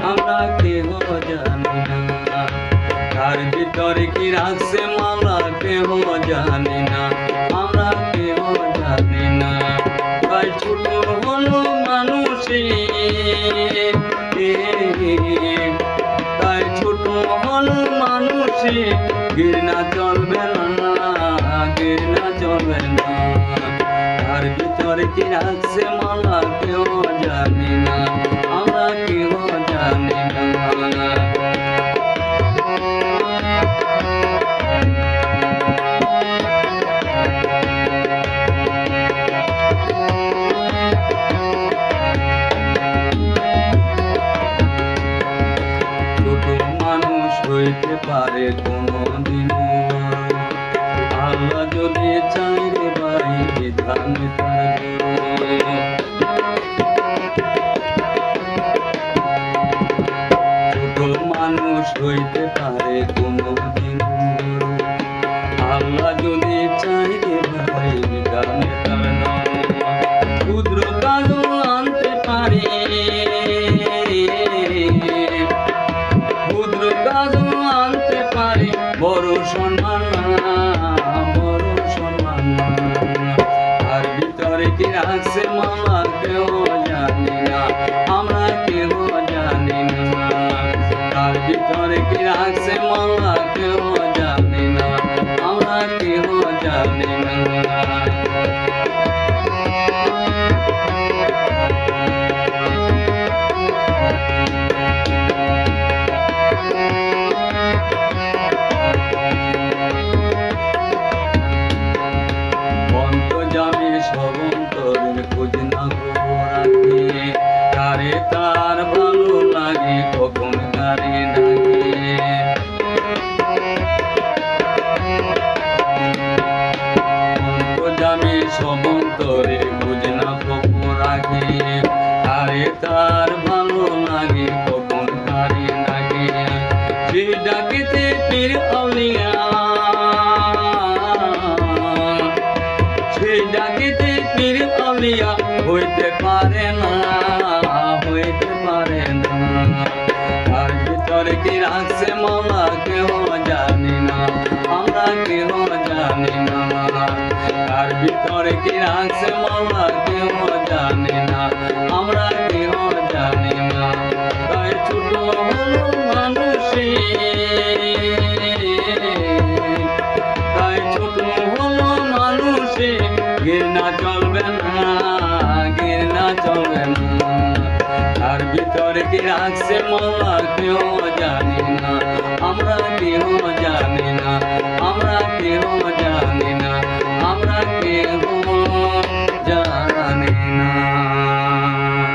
আমরা কেহ জানি না। তার ভিতরে কি রাখছে মালা কেহ জানি না, আমরা কেহ জানি না। তাই ছোট হলো মানুষে, তাই ছোট হলো মানুষে, ঘৃণা চলবে না, ঘৃণা চলবে না। তার ভিতরে কি রাখছে মালা কেউ জানি না, আমরা কেউ জানি না। ছোট মানুষ হইতে পারে কোনদিন, আল্লাহ যদি চাই রে ভাই বিধান তার। ছোট মানুষ হইতে পারে কোনদিন, আল্লাহ যদি চাই রে ভাই বিধান তার। ক্ষুদ্র কাজও আনতে পারে, ক্ষুদ্র কাজও আনতে পারে, বড় সম্মান না, বড় সম্মান না। তার ভিতরে কি রাখছে মালা কেউ জানি না, আমরা কেউ জানি না। তার ভিতরে কি রাখছে মালা কেউ জানি না, আমরা কেউ জানি না। সবন্তরের খোঁজ না রাখে, কারে তার ভালো লাগে কখন কারে লাগে। অন্তর্যামী সবন্তরের খোঁজ না রাখে, কারে তার ভালো লাগে কখন কারে লাগে। সে ডাকিতে পীর আউলিয়া, সেই ডাকিতে পীর আউলিয়া হইতে পারে না, হইতে পারে না। তার ভিতরে কি রাখছে মালা কেউ জানি না, আমরা কেউ জানি না। তার ভিতরে কি রাখছে মালা কেউ জানি না, আমরা কেউ জানি না। তাই ছোট হলো মানুষে, তাই ছোট হলো মানুষে, ঘৃণা চলবে না, ঘৃণা চলবে না। তার ভিতরে কি রাখছে মালা কেউ জানি না, আমরা কেউ জানি না, আমরা কেউ জানি